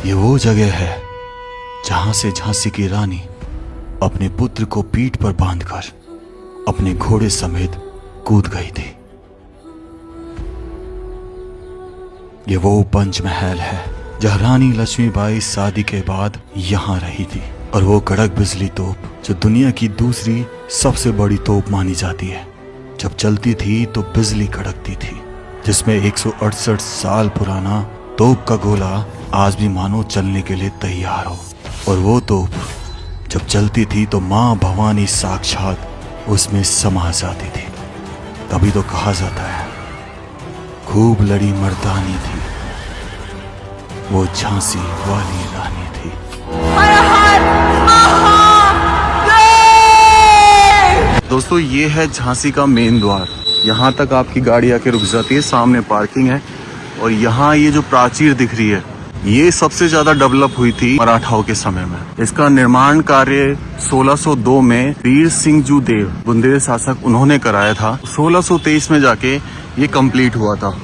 ये वो जगह है जहां से झांसी की रानी अपने पुत्र को पीठ पर बांधकर अपने घोड़े समेत कूद गई थी। ये वो पंचमहल है जहां रानी लक्ष्मीबाई शादी के बाद यहां रही थी। और वो कड़क बिजली तोप जो दुनिया की दूसरी सबसे बड़ी तोप मानी जाती है, जब चलती थी तो बिजली कड़कती थी, जिसमें 168 साल पुराना तोप का गोला आज भी मानो चलने के लिए तैयार हो। और वो तोप जब चलती थी तो माँ भवानी साक्षात उसमें समा जाती थी। तभी तो कहा जाता है खूब लड़ी मर्दानी थी, वो झांसी वाली रानी थी। दोस्तों ये है झांसी का मेन द्वार। यहाँ तक आपकी गाड़ी आके रुक जाती है, सामने पार्किंग है। और यहाँ ये जो प्राचीर दिख रही है ये सबसे ज्यादा डेवलप हुई थी मराठाओं के समय में। इसका निर्माण कार्य 1602 में वीर सिंह जू देव बुंदेल शासक उन्होंने कराया था। 1623 में जाके ये कंप्लीट हुआ था,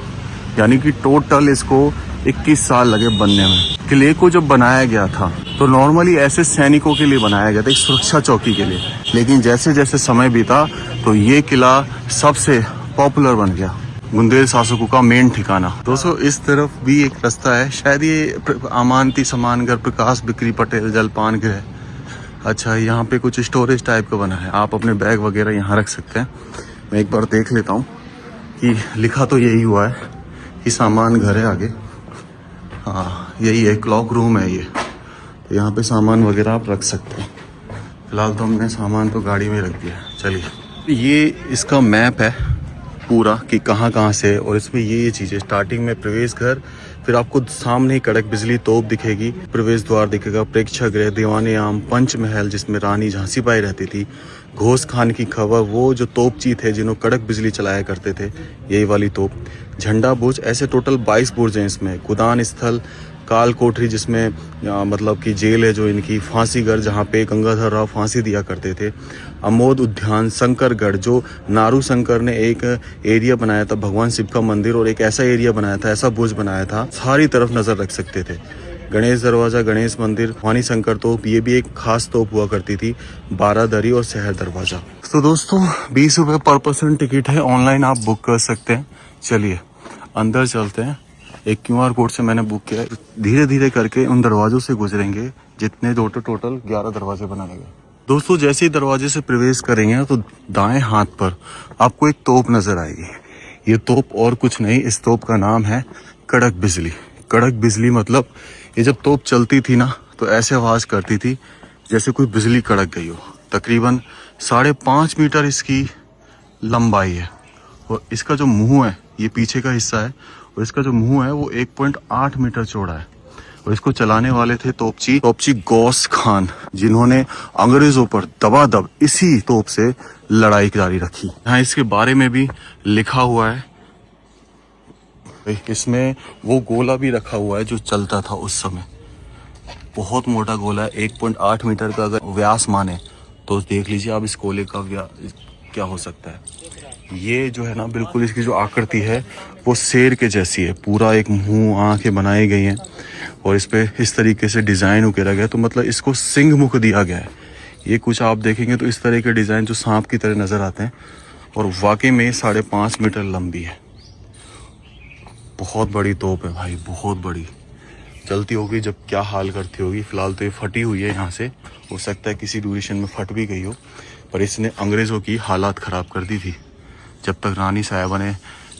यानी कि टोटल इसको 21 साल लगे बनने में। किले को जब बनाया गया था तो नॉर्मली ऐसे सैनिकों के लिए बनाया गया था, एक सुरक्षा चौकी के लिए। लेकिन जैसे जैसे समय बीता तो ये किला सबसे पॉपुलर बन गया, बुंदेल शासकों का मेन ठिकाना। दोस्तों इस तरफ भी एक रास्ता है, शायद ये अमानती सामानगर प्रकाश बिक्री पटेल जलपान गृह। अच्छा, यहाँ पे कुछ स्टोरेज टाइप का बना है, आप अपने बैग वगैरह यहाँ रख सकते हैं। मैं एक बार देख लेता हूँ कि लिखा तो यही हुआ है कि सामान घर है आगे। हाँ यही है, क्लॉक रूम है ये, तो यहाँ पे सामान वगैरह आप रख सकते हैं। फिलहाल तो हमने सामान तो गाड़ी में रख दिया। चलिए, ये इसका मैप है पूरा कि कहाँ कहाँ से, और इसमें ये चीज़ें। स्टार्टिंग में प्रवेश घर, फिर आपको सामने ही कड़क बिजली तोप दिखेगी, प्रवेश द्वार दिखेगा, प्रेक्षागृह, दीवाने आम, पंचमहल जिसमें रानी झांसी बाई रहती थी, घोष खान की खबर, वो जो तोपची थे जिन्होंने कड़क बिजली चलाया करते थे, यही वाली तोप, झंडा बुर्ज, ऐसे टोटल 22 बुर्ज हैं इसमें। कुदान स्थल, काल कोठरी जिसमें मतलब कि जेल है जो इनकी, फांसीगढ़ जहाँ पे गंगाधर राव फांसी दिया करते थे, अमोद उद्यान, शंकरगढ़ जो नारू शंकर ने एक एरिया बनाया था, भगवान शिव का मंदिर, और एक ऐसा एरिया बनाया था, ऐसा बुर्ज बनाया था, सारी तरफ नजर रख सकते थे। गणेश दरवाजा, गणेश मंदिर, भवानी शंकर तोप, ये भी एक खास तोप हुआ करती थी, बारादरी और शहर दरवाजा। तो दोस्तों 20 रुपये पर पर्सन टिकट है, ऑनलाइन आप बुक कर सकते हैं। चलिए अंदर चलते हैं। एक QR कोड से मैंने बुक किया है। धीरे धीरे करके उन दरवाजों से गुजरेंगे जितने टोटल 11 दरवाजे बनाए गए। दोस्तों जैसे ही दरवाजे से प्रवेश करेंगे तो दाएं हाथ पर आपको एक तोप नजर आएगी। ये तोप और कुछ नहीं, इस तोप का नाम है कड़क बिजली। कड़क बिजली मतलब ये जब तोप चलती थी ना तो ऐसे आवाज करती थी जैसे कोई बिजली कड़क गई हो। तकरीबन 5.5 मीटर इसकी लंबाई है, और इसका जो मुंह है, ये पीछे का हिस्सा है, और इसका जो मुंह है वो 1.8 मीटर चौड़ा है। और इसको चलाने वाले थे तोपची गौस खान, जिन्होंने अंग्रेजों पर दबादब इसी तोप से लड़ाई जारी रखी। यहाँ इसके बारे में भी लिखा हुआ है, इसमें वो गोला भी रखा हुआ है जो चलता था उस समय। बहुत मोटा गोला है, 1.8 मीटर का अगर व्यास माने तो देख लीजिए आप इस गोले का क्या हो सकता है। ये जो है ना, बिल्कुल इसकी जो आकृति है वो शेर के जैसी है, पूरा एक मुंह, आंखें बनाई गई हैं, और इस पे इस तरीके से डिजाइन उकेरा गया, तो मतलब इसको सिंह मुख दिया गया है। ये कुछ आप देखेंगे तो इस तरह के डिजाइन जो सांप की तरह नजर आते हैं, और वाकई में 5.5 मीटर लंबी है। बहुत बड़ी तोप है भाई, बहुत बड़ी। चलती होगी जब क्या हाल करती होगी। फिलहाल तो ये फटी हुई है, यहाँ से हो सकता है किसी ड्यूरेशन में फट भी गई हो, पर इसने अंग्रेजों की हालात खराब कर दी थी। जब तक रानी साहिबा ने,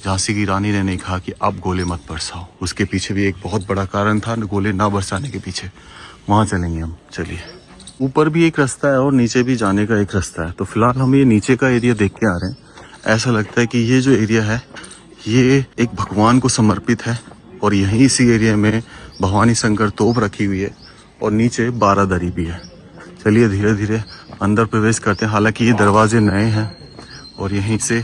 झांसी की रानी ने नहीं कहा कि अब गोले मत बरसाओ। उसके पीछे भी एक बहुत बड़ा कारण था गोले ना बरसाने के पीछे। वहाँ चलेंगे हम, चलिए। ऊपर भी एक रास्ता है और नीचे भी जाने का एक रास्ता है, तो फिलहाल हम ये नीचे का एरिया देख के आ रहे हैं। ऐसा लगता है कि ये जो एरिया है ये एक भगवान को समर्पित है, और यहीं इसी एरिया में भवानी शंकर तोप रखी हुई है, और नीचे बारादरी भी है। चलिए धीरे धीरे अंदर प्रवेश करते हैं। हालांकि ये दरवाजे नए हैं और यहीं से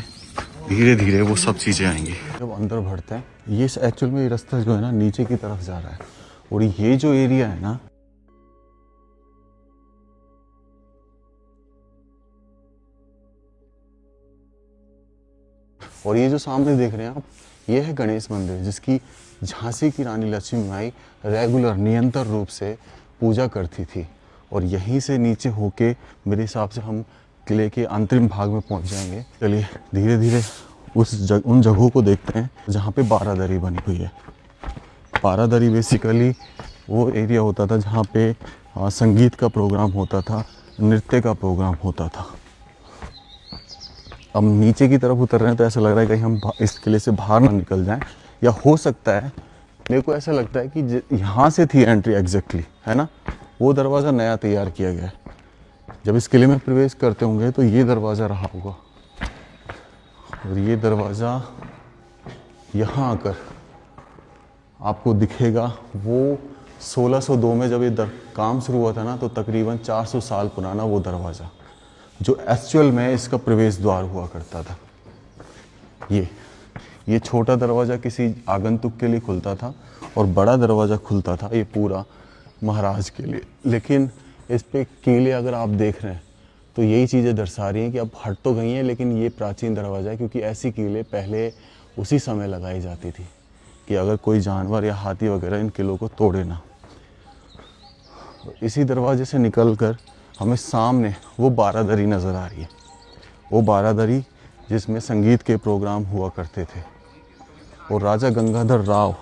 धीरे धीरे वो सब चीजें आएंगी। जब अंदर बढ़ते हैं, ये एक्चुअल में ये रास्ता जो है ना नीचे की तरफ जा रहा है, और ये जो एरिया है ना, और ये जो सामने देख रहे हैं आप, ये है गणेश मंदिर, जिसकी झांसी की रानी लक्ष्मीबाई रेगुलर निरंतर रूप से पूजा करती थी। और यहीं से नीचे होके मेरे हिसाब से हम किले के अंतरिम भाग में पहुंच जाएंगे। चलिए धीरे धीरे उन जगहों को देखते हैं जहाँ पे बारादरी बनी हुई है। बारादरी बेसिकली वो एरिया होता था जहाँ पे संगीत का प्रोग्राम होता था, नृत्य का प्रोग्राम होता था। अब नीचे की तरफ उतर रहे हैं तो ऐसा लग रहा है कहीं हम इस किले से बाहर ना निकल जाएं, या हो सकता है, मेरे को ऐसा लगता है कि यहाँ से थी एंट्री एग्जैक्टली, है ना। वो दरवाज़ा नया तैयार किया गया है। जब इस किले में प्रवेश करते होंगे तो ये दरवाज़ा रहा होगा, और ये दरवाज़ा यहाँ आकर आपको दिखेगा। वो 1602 में जब ये काम शुरू हुआ था ना, तो तकरीबन 400 साल पुराना वो दरवाज़ा, जो एक्चुअल में इसका प्रवेश द्वार हुआ करता था। ये छोटा दरवाज़ा किसी आगंतुक के लिए खुलता था और बड़ा दरवाज़ा खुलता था ये पूरा महाराज के लिए। लेकिन इस पे कीलें अगर आप देख रहे हैं तो यही चीज़ें दर्शा रही हैं कि अब हट तो गई हैं, लेकिन ये प्राचीन दरवाज़ा है, क्योंकि ऐसी कीलें पहले उसी समय लगाई जाती थी कि अगर कोई जानवर या हाथी वगैरह इन किलों को तोड़े ना। इसी दरवाजे से निकलकर हमें सामने वो बारादरी नज़र आ रही है, वो बारादरी जिसमें संगीत के प्रोग्राम हुआ करते थे। और राजा गंगाधर राव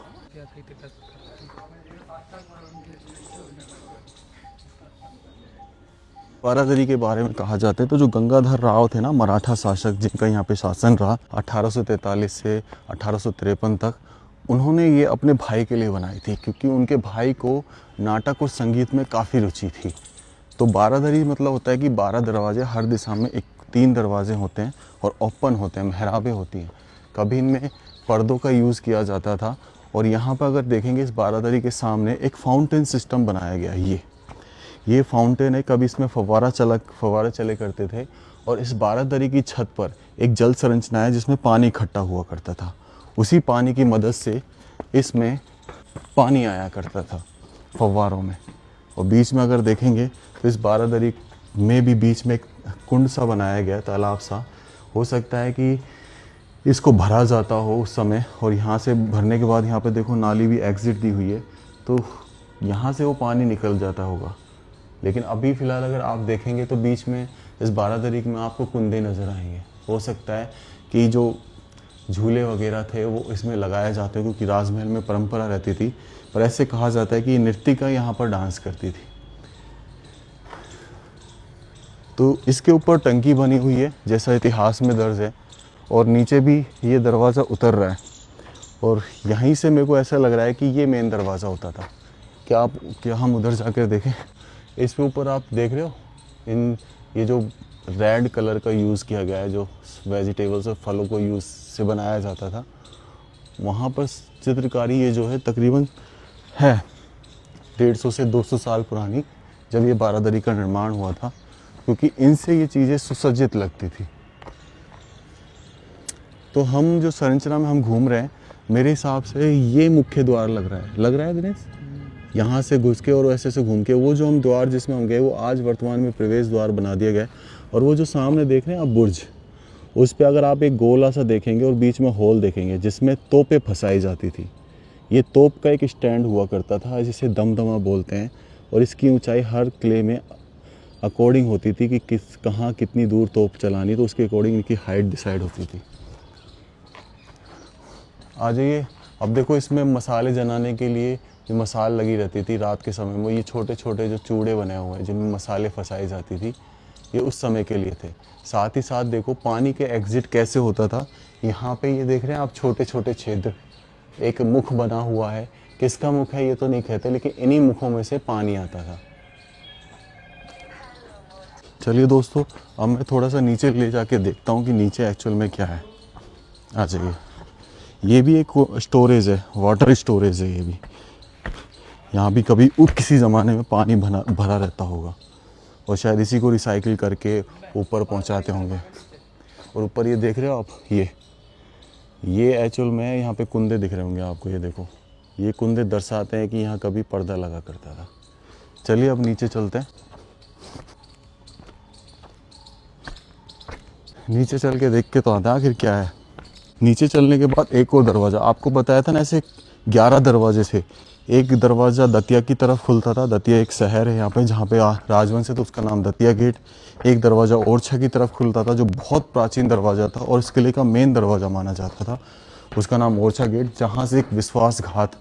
बारादरी के बारे में कहा जाता है तो जो गंगाधर राव थे ना, मराठा शासक जिनका यहाँ पे शासन रहा 1843 से 1853 तक, उन्होंने ये अपने भाई के लिए बनाई थी, क्योंकि उनके भाई को नाटक और संगीत में काफ़ी रुचि थी। तो बारादरी मतलब होता है कि 12 दरवाजे, हर दिशा में 3 दरवाजे होते हैं और ओपन होते हैं, मेहराबें होती हैं। कभी इनमें पर्दों का यूज़ किया जाता था। और यहाँ पर अगर देखेंगे इस बारादरी के सामने एक फाउंटेन सिस्टम बनाया गया है। ये फाउंटेन है, कभी इसमें फव्वारा चले करते थे। और इस बारादरी की छत पर एक जल संरचना है जिसमें पानी इकट्ठा हुआ करता था। उसी पानी की मदद से इसमें पानी आया करता था फव्वारों में। और बीच में अगर देखेंगे तो इस बारादरी में भी बीच में एक कुंड सा बनाया गया, तालाब सा। हो सकता है कि इसको भरा जाता हो उस समय, और यहाँ से भरने के बाद यहाँ पे देखो नाली भी एग्जिट दी हुई है, तो यहाँ से वो पानी निकल जाता होगा। लेकिन अभी फ़िलहाल अगर आप देखेंगे तो बीच में इस बारादरी में आपको कुंदे नज़र आएंगे। हो सकता है कि जो झूले वगैरह थे वो इसमें लगाए जाते हैं, क्योंकि राजमहल में परंपरा रहती थी। पर ऐसे कहा जाता है कि नृत्यिका यहाँ पर डांस करती थी। तो इसके ऊपर टंकी बनी हुई है जैसा इतिहास में दर्ज है, और नीचे भी ये दरवाज़ा उतर रहा है। और यहीं से मेरे को ऐसा लग रहा है कि ये मेन दरवाज़ा होता था। क्या हम उधर जाकर देखें? इसके ऊपर आप देख रहे हो ये जो रेड कलर का यूज़ किया गया है, जो वेजिटेबल्स और फलों को यूज़ से बनाया जाता था, वहाँ पर चित्रकारी ये जो है तकरीबन है 150 से 200 साल पुरानी, जब ये बारादरी का निर्माण हुआ था, क्योंकि इनसे ये चीज़ें सुसज्जित लगती थी। तो हम जो संरचना में हम घूम रहे हैं, मेरे हिसाब से ये मुख्य द्वार लग रहा है दिनेश। यहाँ से घुस के और ऐसे से घूम के वो जो हम द्वार जिसमें हम गए, वो आज वर्तमान में प्रवेश द्वार बना दिया गया है। और वो जो सामने देख रहे हैं आप बुर्ज, उस पर अगर आप एक गोला सा देखेंगे और बीच में होल देखेंगे जिसमें तोपें फंसाई जाती थी। ये तोप का एक स्टैंड हुआ करता था जिसे दमदमा बोलते हैं, और इसकी ऊंचाई हर किले में अकॉर्डिंग होती थी कि कहाँ कितनी दूर तोप चलानी, तो उसके अकॉर्डिंग इनकी हाइट डिसाइड होती थी। आ जाइए, अब देखो इसमें मसाले जलाने के लिए जो मसाल लगी रहती थी रात के समय में, ये छोटे छोटे जो चूड़े बने हुए हैं जिनमें मसाले फंसाई जाती थी, ये उस समय के लिए थे। साथ ही साथ देखो पानी के एग्जिट कैसे होता था। यहाँ पे ये देख रहे हैं आप छोटे छोटे छिद्र, एक मुख बना हुआ है। किसका मुख है ये तो नहीं कहते, लेकिन इन्हीं मुखों में से पानी आता था। चलिए दोस्तों, अब मैं थोड़ा सा नीचे ले जाके देखता हूँ कि नीचे एक्चुअल में क्या है। आ जाइए, ये भी एक स्टोरेज है, वाटर स्टोरेज है ये भी। यहाँ भी कभी किसी ज़माने में पानी भरा रहता होगा, और शायद इसी को रिसाइकिल करके ऊपर पहुँचाते होंगे। और ऊपर ये देख रहे हो आप, ये एक्चुअल में यहाँ पे कुंदे दिख रहे होंगे आपको। ये देखो, ये कुंदे दर्शाते हैं कि यहाँ कभी पर्दा लगा करता था। चलिए अब नीचे चलते हैं। नीचे चल के देख के तो आता आखिर क्या है। नीचे चलने के बाद एक और दरवाज़ा, आपको बताया था ना ऐसे 11 दरवाजे थे। एक दरवाज़ा दतिया की तरफ खुलता था, दतिया एक शहर है यहाँ पे जहाँ पे राजवंश है तो उसका नाम दतिया गेट। एक दरवाज़ा ओरछा की तरफ खुलता था जो बहुत प्राचीन दरवाज़ा था और इस किले का मेन दरवाज़ा माना जाता था, उसका नाम ओरछा गेट, जहाँ से एक विश्वासघात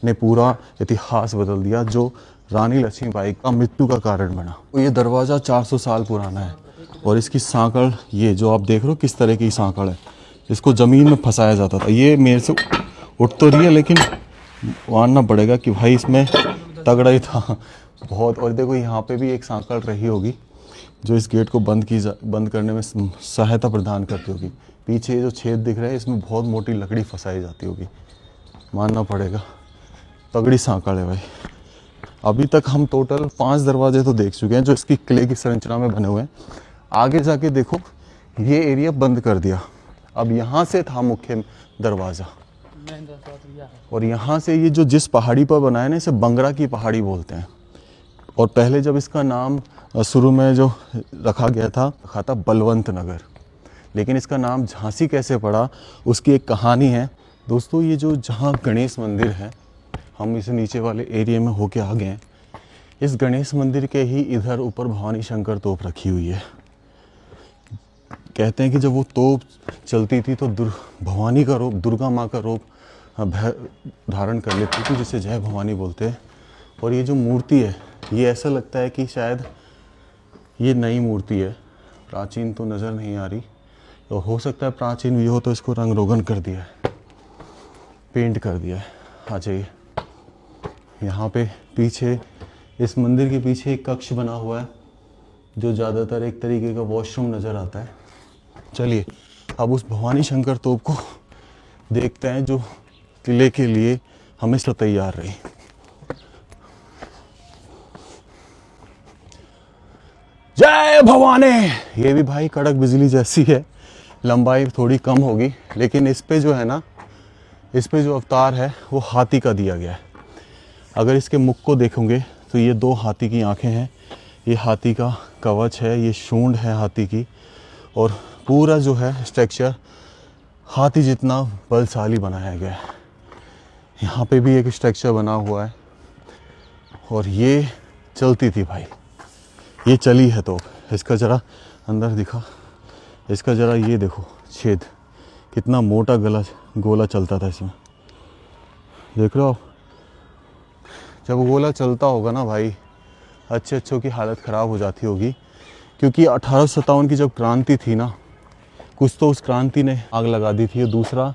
ने पूरा इतिहास बदल दिया जो रानी लक्ष्मीबाई का मृत्यु का कारण बना। तो ये दरवाज़ा 400 साल पुराना है और इसकी सांकड़ ये जो आप देख रहे हो किस तरह की सांकड़ है, इसको ज़मीन में फंसाया जाता था। ये मेरे से उठ तो रही है लेकिन मानना पड़ेगा कि भाई इसमें तगड़ा ही था बहुत। और देखो यहाँ पे भी एक सांकड़ रही होगी जो इस गेट को बंद करने में सहायता प्रदान करती होगी। पीछे जो छेद दिख रहे हैं इसमें बहुत मोटी लकड़ी फंसाई जाती होगी, मानना पड़ेगा तगड़ी सांकड़ है भाई। अभी तक हम टोटल 5 दरवाजे तो देख चुके हैं जो इसकी किले की संरचना में बने हुए हैं। आगे जाके देखो ये एरिया बंद कर दिया। अब यहाँ से था मुख्य दरवाज़ा और यहाँ से ये जो जिस पहाड़ी पर बनाया ना इसे बंगरा की पहाड़ी बोलते हैं। और पहले जब इसका नाम शुरू में जो रखा था बलवंत नगर, लेकिन इसका नाम झांसी कैसे पड़ा उसकी एक कहानी है दोस्तों। ये जो जहाँ गणेश मंदिर है, हम इस नीचे वाले एरिया में होके आ गए हैं, इस गणेश मंदिर के ही इधर ऊपर भवानी शंकर तोप रखी हुई है। कहते हैं कि जब वो तोप चलती थी तो भवानी का रूप, दुर्गा माँ का रूप धारण कर लेती थी जिसे जय भवानी बोलते हैं। और ये जो मूर्ति है ये ऐसा लगता है कि शायद ये नई मूर्ति है, प्राचीन तो नज़र नहीं आ रही। तो हो सकता है प्राचीन भी हो तो इसको रंग रोगन कर दिया है, पेंट कर दिया है। आ जाइए, यहाँ पे पीछे इस मंदिर के पीछे एक कक्ष बना हुआ है जो ज़्यादातर एक तरीके का वॉशरूम नज़र आता है। चलिए अब उस भवानी शंकर तोप को देखते हैं जो किले के लिए हमेशा तैयार रही। जय भवानी। ये भी भाई कड़क बिजली जैसी है, लंबाई थोड़ी कम होगी लेकिन इस पे जो है ना, इस पे जो अवतार है वो हाथी का दिया गया है। अगर इसके मुख को देखोगे तो ये 2 हाथी की आंखें हैं, ये हाथी का कवच है, ये सूंड है हाथी की, और पूरा जो है स्ट्रक्चर हाथी जितना बलशाली बनाया गया है। यहाँ पे भी एक स्ट्रक्चर बना हुआ है और ये चलती थी भाई, ये चली है। तो इसका ज़रा अंदर दिखा, इसका ज़रा ये देखो छेद, कितना मोटा गोला चलता था इसमें, देख रहे हो आप। जब गोला चलता होगा ना भाई, अच्छों की हालत ख़राब हो जाती होगी, क्योंकि 1857 की जब क्रांति थी ना, कुछ तो उस क्रांति ने आग लगा दी थी। और दूसरा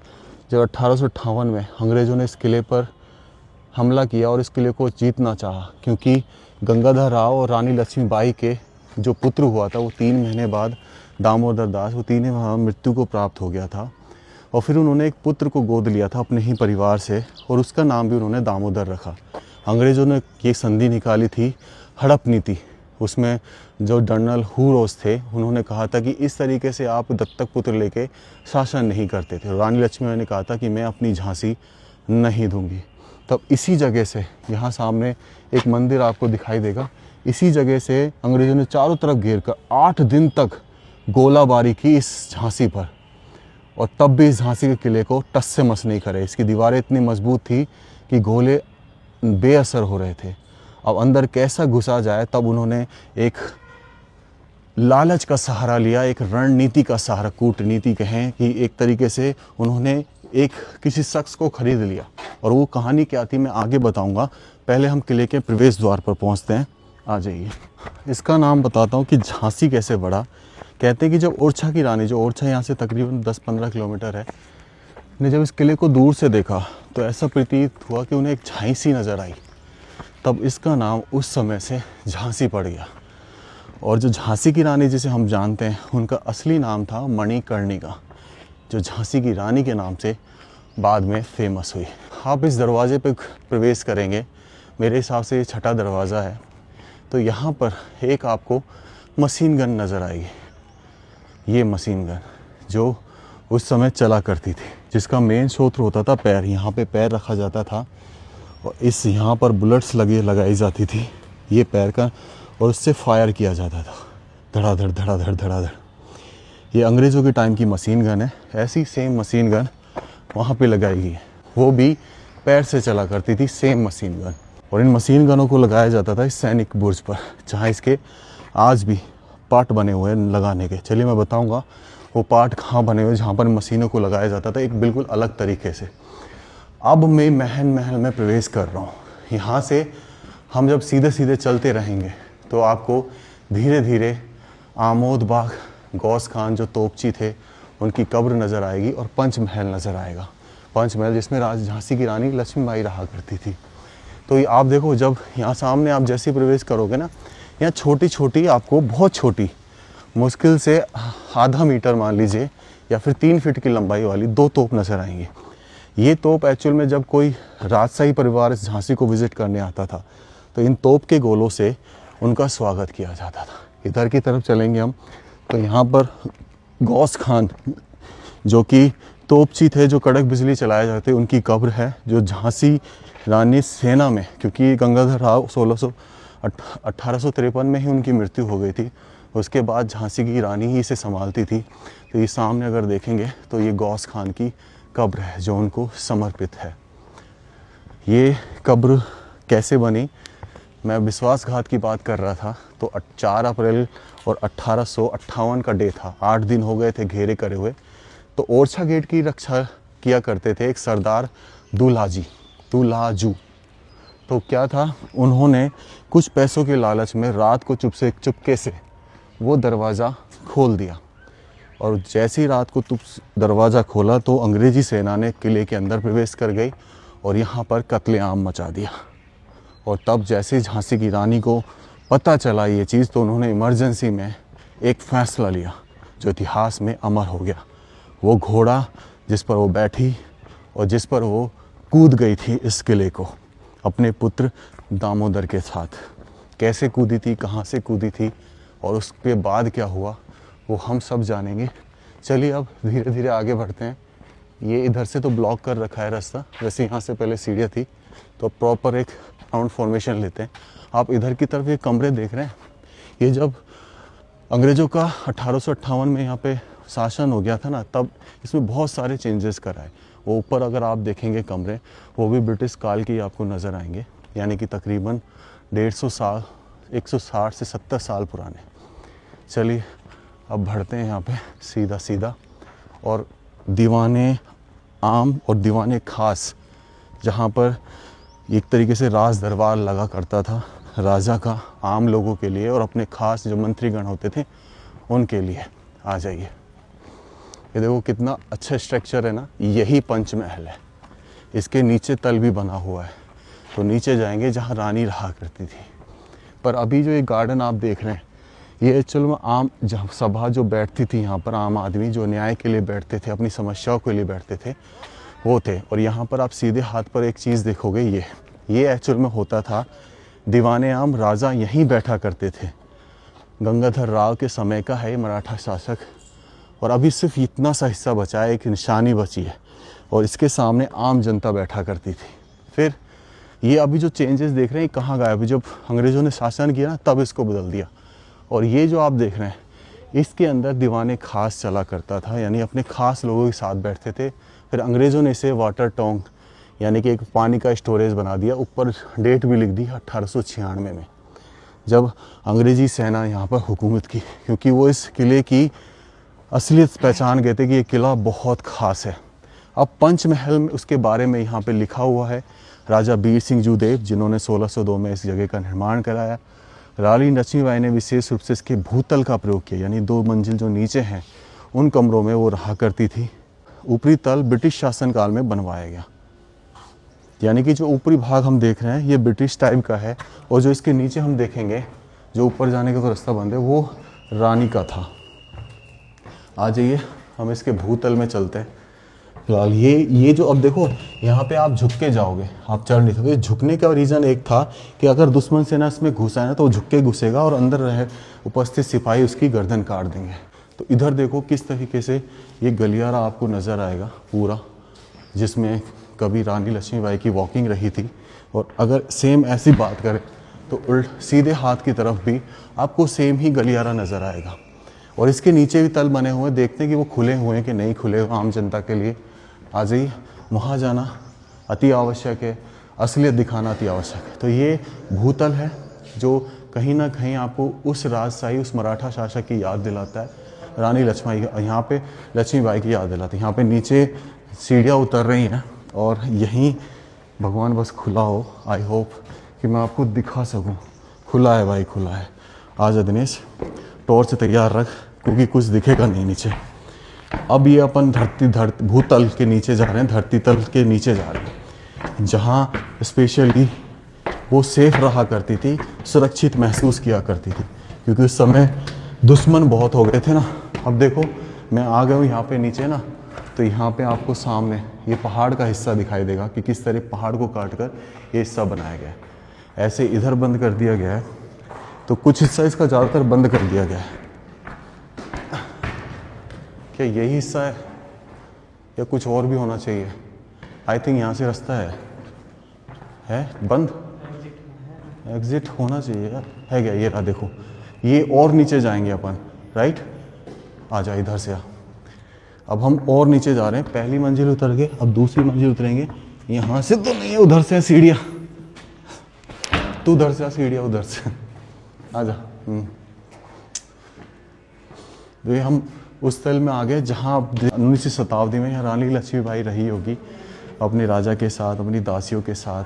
जब 1858 में अंग्रेज़ों ने इस किले पर हमला किया और इस किले को जीतना चाहा, क्योंकि गंगाधर राव और रानी लक्ष्मीबाई के जो पुत्र हुआ था वो 3 महीने बाद दामोदर दास, वो 3 मृत्यु को प्राप्त हो गया था। और फिर उन्होंने एक पुत्र को गोद लिया था अपने ही परिवार से और उसका नाम भी उन्होंने दामोदर रखा। अंग्रेज़ों ने ये संधि निकाली थी हड़प नीति, उसमें जो जनरल हुरोस थे उन्होंने कहा था कि इस तरीके से आप दत्तक पुत्र लेके शासन नहीं करते थे। रानी लक्ष्मीबाई ने कहा था कि मैं अपनी झांसी नहीं दूंगी। तब इसी जगह से, यहाँ सामने एक मंदिर आपको दिखाई देगा, इसी जगह से अंग्रेज़ों ने चारों तरफ घेर कर 8 दिन तक गोलाबारी की इस झांसी पर, और तब भी इस झांसी के किले को टस से मस नहीं करे। इसकी दीवारें इतनी मजबूत थी कि गोले बेअसर हो रहे थे। अब अंदर कैसा घुसा जाए, तब उन्होंने एक लालच का सहारा लिया, एक रणनीति का सहारा, कूटनीति कहें कि एक तरीके से उन्होंने एक किसी शख्स को खरीद लिया। और वो कहानी क्या थी मैं आगे बताऊंगा, पहले हम किले के प्रवेश द्वार पर पहुंचते हैं। आ जाइए, इसका नाम बताता हूँ कि झांसी कैसे बढ़ा। कहते हैं कि जब ओरछा की रानी, जो ओरछा यहाँ से तकरीबन 10-15 किलोमीटर है, ने जब इस किले को दूर से देखा तो ऐसा प्रतीत हुआ कि उन्हें एक झांसी नज़र आई। तब इसका नाम उस समय से झांसी पड़ गया। और जो झांसी की रानी जिसे हम जानते हैं, उनका असली नाम था मणिकर्णिका, जो झांसी की रानी के नाम से बाद में फेमस हुई। आप इस दरवाजे पर प्रवेश करेंगे, मेरे हिसाब से ये 6ठा दरवाज़ा है, तो यहाँ पर एक आपको मशीन गन नज़र आएगी। ये मशीन गन जो उस समय चला करती थी, जिसका मेन स्रोत होता था पैर, यहाँ पे पैर रखा जाता था और इस यहाँ पर बुलेट्स लगाई जाती थी ये पैर का, और उससे फायर किया जाता था धड़ाधड़ धड़ाधड़ धड़ाधड़। ये अंग्रेज़ों के टाइम की मशीन गन है। ऐसी सेम मशीन गन वहाँ पे लगाई गई है, वो भी पैर से चला करती थी, सेम मशीन गन। और इन मशीन गनों को लगाया जाता था इस सैनिक बुर्ज पर, जहाँ इसके आज भी पार्ट बने हुए हैं लगाने के। चलिए मैं बताऊंगा वो पार्ट कहाँ बने हुए जहाँ पर मशीनों को लगाया जाता था, एक बिल्कुल अलग तरीके से। अब मैं महल में प्रवेश कर रहा हूँ। यहाँ से हम जब सीधे सीधे चलते रहेंगे तो आपको धीरे धीरे आमोद बाग, गौस खान जो तोपची थे उनकी कब्र नज़र आएगी और पंचमहल नज़र आएगा। पंचमहल जिसमें झांसी की रानी लक्ष्मीबाई रहा करती थी। तो ये आप देखो, जब यहाँ सामने आप जैसे प्रवेश करोगे ना, यहाँ छोटी छोटी, आपको बहुत छोटी, मुश्किल से आधा मीटर मान लीजिए या फिर 3 फीट की लंबाई वाली 2 तोप नज़र आएंगी। ये तोप एक्चुअल में जब कोई राजशाही परिवार इस झांसी को विज़िट करने आता था तो इन तोप के गोलों से उनका स्वागत किया जाता था। इधर की तरफ चलेंगे हम तो यहाँ पर गौस खान जो कि तोपची थे, जो कड़क बिजली चलाए जाते, उनकी कब्र है, जो झांसी रानी सेना में, क्योंकि गंगाधर राव 1853 में ही उनकी मृत्यु हो गई थी। उसके बाद झांसी की रानी ही इसे संभालती थी। तो ये सामने अगर देखेंगे तो ये गौस खान की कब्र है जो उनको समर्पित है। ये कब्र कैसे बनी, मैं विश्वासघात की बात कर रहा था तो 4 अप्रैल और 1858 का डे था। 8 दिन हो गए थे घेरे करे हुए। तो ओरछा गेट की रक्षा किया करते थे एक सरदार दुलाजू। तो क्या था, उन्होंने कुछ पैसों के लालच में रात को चुपके से वो दरवाज़ा खोल दिया। और जैसे ही रात को दरवाज़ा खोला तो अंग्रेज़ी सेना ने किले के अंदर प्रवेश कर गई और यहाँ पर कत्लेआम मचा दिया। और तब जैसे झांसी की रानी को पता चला ये चीज़ तो उन्होंने इमरजेंसी में एक फ़ैसला लिया जो इतिहास में अमर हो गया। वो घोड़ा जिस पर वो बैठी और जिस पर वो कूद गई थी इस किले को अपने पुत्र दामोदर के साथ, कैसे कूदी थी, कहाँ से कूदी थी और उसके बाद क्या हुआ वो हम सब जानेंगे। चलिए अब धीरे धीरे आगे बढ़ते हैं। ये इधर से तो ब्लॉक कर रखा है रास्ता, वैसे यहाँ से पहले सीढ़ियाँ थी। तो प्रॉपर एक राउंड फॉर्मेशन लेते हैं। आप इधर की तरफ ये कमरे देख रहे हैं, ये जब अंग्रेज़ों का 1858 में यहाँ पे शासन हो गया था ना, तब इसमें बहुत सारे चेंजेस कराए। वो ऊपर अगर आप देखेंगे कमरे, वो भी ब्रिटिश काल के आपको नज़र आएंगे, यानी कि तकरीबन 150 साल, 160 से 70 साल पुराने। चलिए अब बढ़ते हैं यहाँ पे सीधा सीधा। और दीवाने आम और दीवाने खास, जहाँ पर एक तरीके से राज दरबार लगा करता था राजा का, आम लोगों के लिए और अपने खास जो मंत्रीगण होते थे उनके लिए। आ जाइए, ये देखो कितना अच्छा स्ट्रक्चर है ना, यही पंचमहल है। इसके नीचे तल भी बना हुआ है, तो नीचे जाएंगे जहाँ रानी रहा करती थी। पर अभी जो ये गार्डन आप देख रहे हैं, ये एक्चुअल में आम सभा जो बैठती थी यहाँ पर, आम आदमी जो न्याय के लिए बैठते थे, अपनी समस्याओं के लिए बैठते थे, वो थे। और यहाँ पर आप सीधे हाथ पर एक चीज़ देखोगे, ये एक्चुअल में होता था दीवाने आम, राजा यहीं बैठा करते थे। गंगाधर राव के समय का है मराठा शासक। और अभी सिर्फ इतना सा हिस्सा बचा है, एक निशानी बची है और इसके सामने आम जनता बैठा करती थी। फिर ये अभी जो चेंजेस देख रहे हैं कहाँ गए, अभी जब अंग्रेज़ों ने शासन किया ना तब इसको बदल दिया। और ये जो आप देख रहे हैं इसके अंदर दीवाने खास चला करता था, यानी अपने खास लोगों के साथ बैठते थे। फिर अंग्रेज़ों ने इसे वाटर टोंग यानी कि एक पानी का स्टोरेज बना दिया। ऊपर डेट भी लिख दी 1896 में, जब अंग्रेज़ी सेना यहाँ पर हुकूमत की, क्योंकि वो इस किले की असलियत पहचान गए थे कि ये किला बहुत ख़ास है। अब पंचमहल में उसके बारे में यहाँ पे लिखा हुआ है, राजा बीर सिंह जूदेव जिन्होंने 1602 में इस जगह का निर्माण कराया। रानी लक्ष्मीबाई ने विशेष रूप से इसके भूतल का प्रयोग किया, यानी 2 मंजिल जो नीचे हैं उन कमरों में वो रहा करती थी। ऊपरी तल ब्रिटिश शासनकाल में बनवाया गया, यानी कि जो ऊपरी भाग हम देख रहे हैं ये ब्रिटिश टाइप का है। और जो इसके नीचे हम देखेंगे, जो ऊपर जाने का रास्ता बंद है, वो रानी का था। आ जाइए हम इसके भूतल में चलते हैं। फिलहाल ये जो अब देखो यहाँ पे आप झुक के जाओगे, आप चढ़ नहीं सकते। झुकने का रीज़न एक था कि अगर दुश्मन सेना इसमें घुसा है ना तो वो झुक के घुसेगा और अंदर रहे उपस्थित सिपाही उसकी गर्दन काट देंगे। तो इधर देखो किस तरीके से ये गलियारा आपको नज़र आएगा पूरा, जिसमें कभी रानी लक्ष्मीबाई की वॉकिंग रही थी। और अगर सेम ऐसी बात करें तो सीधे हाथ की तरफ भी आपको सेम ही गलियारा नज़र आएगा। और इसके नीचे भी तल बने हुए हैं, देखते हैं कि वो खुले हुए हैं कि नहीं खुले हुए आम जनता के लिए। आ जाइए, वहाँ जाना अति आवश्यक है, असलियत दिखाना अति आवश्यक है। तो ये भूतल है जो कहीं ना कहीं आपको उस राजशाही, उस मराठा शासक की याद दिलाता है, रानी लक्ष्मीबाई, यहाँ पे लक्ष्मीबाई की याद दिलाती है। यहाँ पे नीचे सीढ़ियाँ उतर रही हैं और यहीं भगवान बस खुला हो, आई होप कि मैं आपको दिखा सकूं। खुला है भाई, खुला है। आजा दिनेश, टॉर्च तैयार रख क्योंकि कुछ दिखेगा नहीं नीचे। अब ये अपन धरती भूतल के नीचे जा रहे हैं, धरती तल के नीचे जा रहे हैं, जहाँ स्पेशली वो सेफ रहा करती थी, सुरक्षित महसूस किया करती थी, क्योंकि उस समय दुश्मन बहुत हो गए थे ना। अब देखो मैं आ गया हूँ यहाँ पे नीचे ना, तो यहाँ पे आपको सामने ये पहाड़ का हिस्सा दिखाई देगा कि किस तरह पहाड़ को काट कर ये हिस्सा बनाया गया है। ऐसे इधर बंद कर दिया गया है, तो कुछ हिस्सा इसका ज़्यादातर बंद कर दिया गया है। क्या यही हिस्सा है या कुछ और भी होना चाहिए? आई थिंक यहाँ से रास्ता है बंद, एग्जिट होना चाहिए यार, है क्या? ये रहा, देखो ये और नीचे जाएंगे अपन, राइट? आ जा, इधर से आ। अब हम और नीचे जा रहे हैं, पहली मंजिल उतर गए, अब दूसरी मंजिल उतरेंगे। यहाँ से तो नहीं है, उधर से सीढ़ियाँ, तू उधर से आ, सीढ़ियाँ उधर से आ जा। तो ये हम उस तल में आ गए जहाँ 19वीं शताब्दी में यहाँ रानी लक्ष्मीबाई रही होगी अपने राजा के साथ, अपनी दासियों के साथ,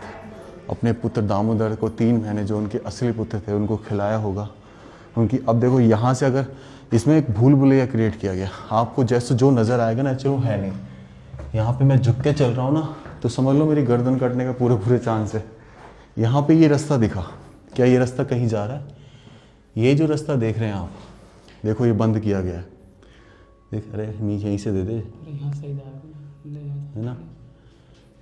अपने पुत्र दामोदर को 3 महीने जो उनके असली पुत्र थे उनको खिलाया होगा उनकी। अब देखो यहाँ से अगर इसमें एक भूल भुलैया क्रिएट किया गया, आपको जैसे जो नज़र आएगा ना, चलो है नहीं, यहाँ पे मैं झुक के चल रहा हूँ ना, तो समझ लो मेरी गर्दन कटने का पूरे चांस है। यहाँ पे ये रास्ता दिखा, क्या ये रास्ता कहीं जा रहा है? ये जो रास्ता देख रहे हैं आप, देखो ये बंद किया गया है, देख, अरे नीचे यहीं से दे दे, है ना?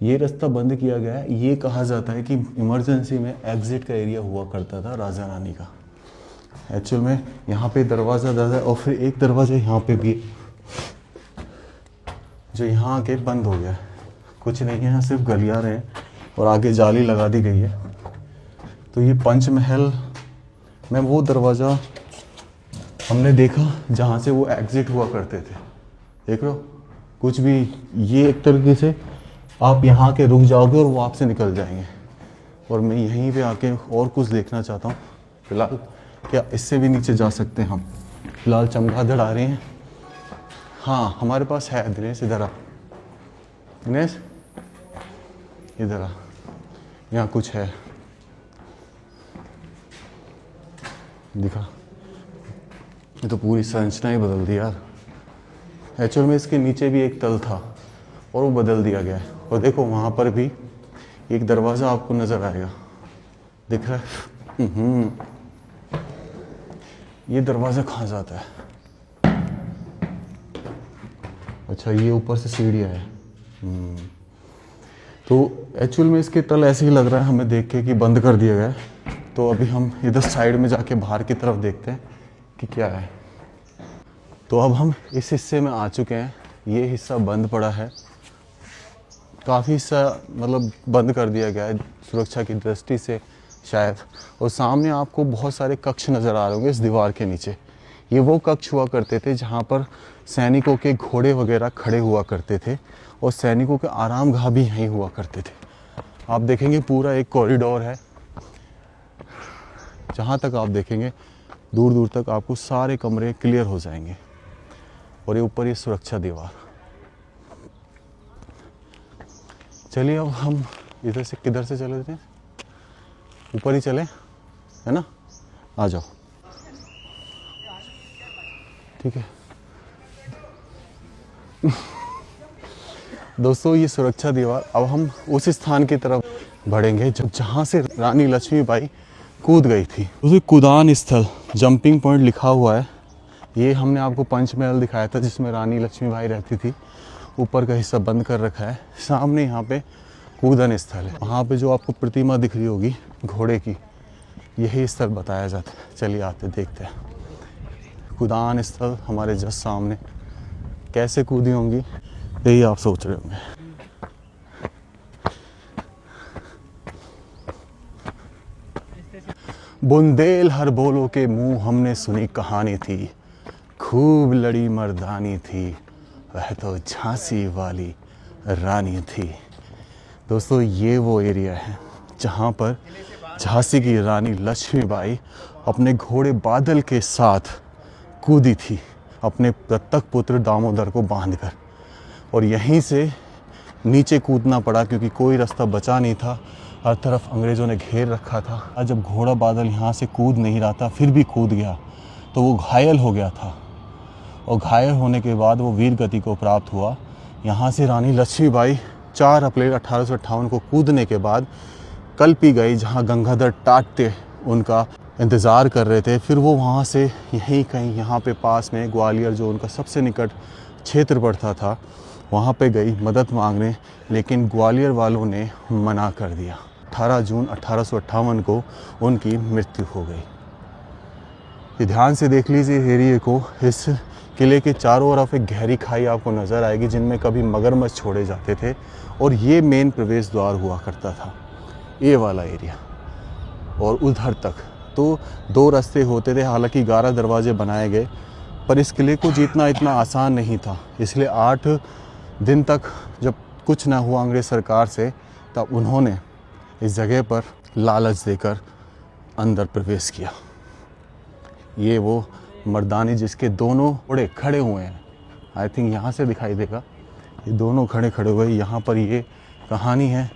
ये रास्ता बंद किया गया है। ये कहा जाता है कि इमरजेंसी में एग्जिट का एरिया हुआ करता था राजा रानी का। एक्चुअल में यहाँ पे दरवाज़ा ज़्यादा है और फिर एक दरवाज़ा यहाँ पे भी जो यहाँ आके बंद हो गया है। कुछ नहीं है, यहाँ सिर्फ गलियारे हैं और आगे जाली लगा दी गई है। तो ये पंचमहल में वो दरवाज़ा हमने देखा जहाँ से वो एग्जिट हुआ करते थे, देख लो कुछ भी। ये एक तरीके से आप यहाँ के रुक जाओगे और वो आपसे निकल जाएंगे। और मैं यहीं पे आके और कुछ देखना चाहता हूँ। फिलहाल क्या इससे भी नीचे जा सकते हैं हम? फिलहाल चमगादड़ आ रहे हैं। हाँ हमारे पास है, दिनेश इधर आ, दिनेश इधर आ, यहाँ कुछ है, दिखा। ये तो पूरी संरचना ही बदल दी यार। एक्चुअल में इसके नीचे भी एक तल था और वो बदल दिया गया है। और देखो वहाँ पर भी एक दरवाज़ा आपको नज़र आएगा, दिख रहा है? ये दरवाज़ा कहाँ जाता है? अच्छा ये ऊपर से सीढ़ियाँ है। तो एक्चुअल में इसके तल ऐसे ही लग रहा है हमें देख के कि बंद कर दिया गया है। तो अभी हम इधर साइड में जाके बाहर की तरफ देखते हैं कि क्या है। तो अब हम इस हिस्से में आ चुके हैं। ये हिस्सा बंद पड़ा है, काफ़ी हिस्सा मतलब बंद कर दिया गया है सुरक्षा की दृष्टि से शायद। और सामने आपको बहुत सारे कक्ष नज़र आ रहे होंगे इस दीवार के नीचे। ये वो कक्ष हुआ करते थे जहाँ पर सैनिकों के घोड़े वगैरह खड़े हुआ करते थे और सैनिकों के आरामगाह भी यहीं हुआ करते थे। आप देखेंगे पूरा एक कॉरिडोर है, जहाँ तक आप देखेंगे दूर दूर तक आपको सारे कमरे क्लियर हो जाएंगे। और ये ऊपर ये सुरक्षा दीवार। चलिए अब हम इधर से किधर से चले थे? ऊपर ही चले, है ना? आ जाओ, ठीक है। दोस्तों ये सुरक्षा दीवार, अब हम उस स्थान की तरफ बढ़ेंगे जहाँ से रानी लक्ष्मीबाई कूद गई थी। उसे कूदान स्थल, जंपिंग पॉइंट लिखा हुआ है। ये हमने आपको पंचमहल दिखाया था जिसमें रानी लक्ष्मीबाई रहती थी। ऊपर का हिस्सा बंद कर रखा है। सामने यहाँ पे कूदन स्थल है। वहाँ पे जो आपको प्रतिमा दिख रही होगी घोड़े की, यही स्थल बताया जाता है। चलिए आते देखते हैं। कूदान स्थल हमारे जस्ट सामने। कैसे कूदी होंगी यही आप सोच रहे होंगे। बुंदेल हर बोलो के मुंह हमने सुनी कहानी थी, खूब लड़ी मर्दानी थी, वह तो झांसी वाली रानी थी। दोस्तों ये वो एरिया है जहाँ पर झांसी की रानी लक्ष्मीबाई अपने घोड़े बादल के साथ कूदी थी अपने दत्तक पुत्र दामोदर को बांधकर, और यहीं से नीचे कूदना पड़ा क्योंकि कोई रास्ता बचा नहीं था, हर तरफ अंग्रेज़ों ने घेर रखा था। आज जब घोड़ा बादल यहाँ से कूद नहीं रहा था फिर भी कूद गया तो वो घायल हो गया था, और घायल होने के बाद वो वीर गति को प्राप्त हुआ। यहाँ से रानी लक्ष्मीबाई 4 अप्रैल 1858 को कूदने के बाद कल्पी गई, जहाँ गंगाधर टाटे उनका इंतज़ार कर रहे थे। फिर वो वहाँ से यहीं कहीं यहाँ पे पास में ग्वालियर, जो उनका सबसे निकट क्षेत्र पड़ता था, वहाँ पे गई मदद मांगने, लेकिन ग्वालियर वालों ने मना कर दिया। 18 जून 1858 को उनकी मृत्यु हो गई। ये ध्यान से देख लीजिए एरिए को। इस किले के चारों तरफ एक गहरी खाई आपको नज़र आएगी जिनमें कभी मगरमच्छ छोड़े जाते थे, और ये मेन प्रवेश द्वार हुआ करता था, ये वाला एरिया। और उधर तक तो 2 रास्ते होते थे, हालांकि 11 दरवाजे बनाए गए, पर इस किले को जीतना इतना आसान नहीं था। इसलिए 8 दिन तक जब कुछ ना हुआ अंग्रेज़ सरकार से, तब उन्होंने इस जगह पर लालच देकर अंदर प्रवेश किया। ये वो मर्दानी जिसके दोनों घोड़े खड़े हुए हैं, आई थिंक यहाँ से दिखाई देगा, ये दोनों खड़े हुए। यहाँ पर ये कहानी है,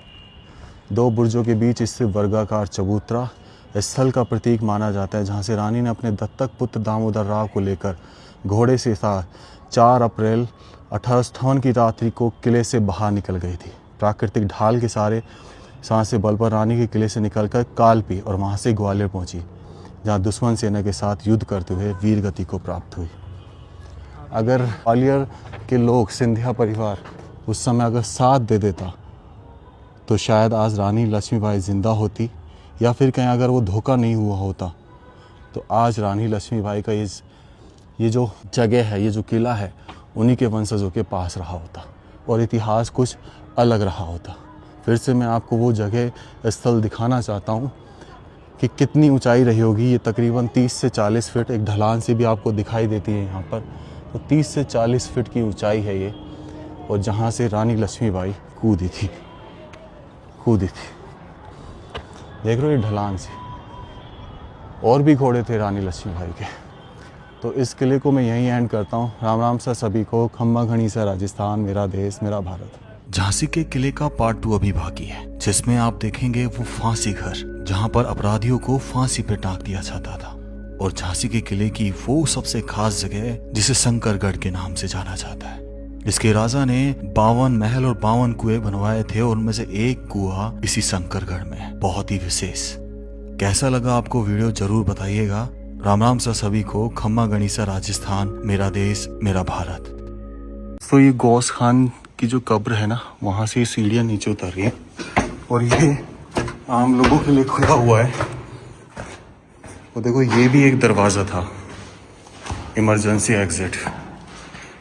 2 बुर्जों के बीच इससे वर्गाकार चबूतरा स्थल का प्रतीक माना जाता है, जहाँ से रानी ने अपने दत्तक पुत्र दामोदर राव को लेकर घोड़े से साथ 4 अप्रैल 1858 की रात्रि को किले से बाहर निकल गई थी। प्राकृतिक ढाल के सारे सांसे बल पर रानी के किले से निकलकर कालपी और वहाँ से ग्वालियर पहुँची, जहाँ दुश्मन सेना के साथ युद्ध करते हुए वीर गति को प्राप्त हुई। अगर ग्वालियर के लोग, सिंधिया परिवार उस समय अगर साथ दे देता तो शायद आज रानी लक्ष्मीबाई जिंदा होती, या फिर कहीं अगर वो धोखा नहीं हुआ होता तो आज रानी लक्ष्मीबाई का ये जो जगह है, ये जो किला है, उन्हीं के वंशजों के पास रहा होता और इतिहास कुछ अलग रहा होता। फिर से मैं आपको वो जगह स्थल दिखाना चाहता हूँ कि कितनी ऊंचाई रही होगी। ये तकरीबन 30 से 40 फीट, एक ढलान से भी आपको दिखाई देती है यहाँ पर, तो 30 से 40 फीट की ऊंचाई है ये, और जहाँ से रानी लक्ष्मीबाई कूदी थी। देख रहे हो ये ढलान से, और भी घोड़े थे रानी लक्ष्मीबाई के। तो इस किले को मैं यहीं एंड करता हूँ। राम राम सा सभी को। खम्मा घनी सा राजस्थान, मेरा देश मेरा भारत। झांसी के किले का पार्ट 2 अभी बाकी है, जिसमें आप देखेंगे वो फांसी घर, जहां पर अपराधियों को फांसी पे टांग दिया जाता था, और झांसी के किले की वो सबसे खास जगह है जिसे शंकरगढ़ के नाम से जाना जाता है। इसके राजा ने 52 महल और 52 कुएं बनवाए थे, और उनमें से एक कुआं इसी शंकरगढ़ में है, बहुत ही विशेष। कैसा लगा आपको वीडियो जरूर बताइएगा। राम राम सा सभी को। खम्मा गणिसा राजस्थान, मेरा देश मेरा भारत। तो ये गौस खान की जो कब्र है ना, वहाँ से ये सीढ़ियाँ नीचे उतर रही हैं, और ये आम लोगों के लिए खुला हुआ है। और देखो ये भी एक दरवाज़ा था, इमरजेंसी एग्जिट।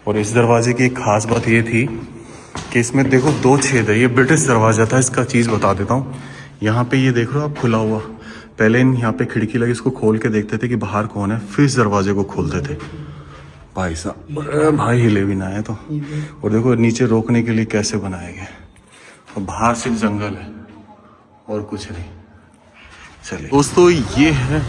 और इस दरवाजे की एक खास बात ये थी कि इसमें देखो 2 छेद है। ये ब्रिटिश दरवाज़ा था, इसका चीज़ बता देता हूँ। यहाँ पे ये देख रहे हो आप, खुला हुआ। पहले यहाँ पे खिड़की लगी, इसको खोल के देखते थे कि बाहर कौन है, फिर इस दरवाजे को खोलते थे। भाई साहब, भाई हिले भी ना है तो। और देखो नीचे रोकने के लिए कैसे बनाए गए, और बाहर सिर्फ जंगल है और कुछ नहीं। चलिए दोस्तों, ये है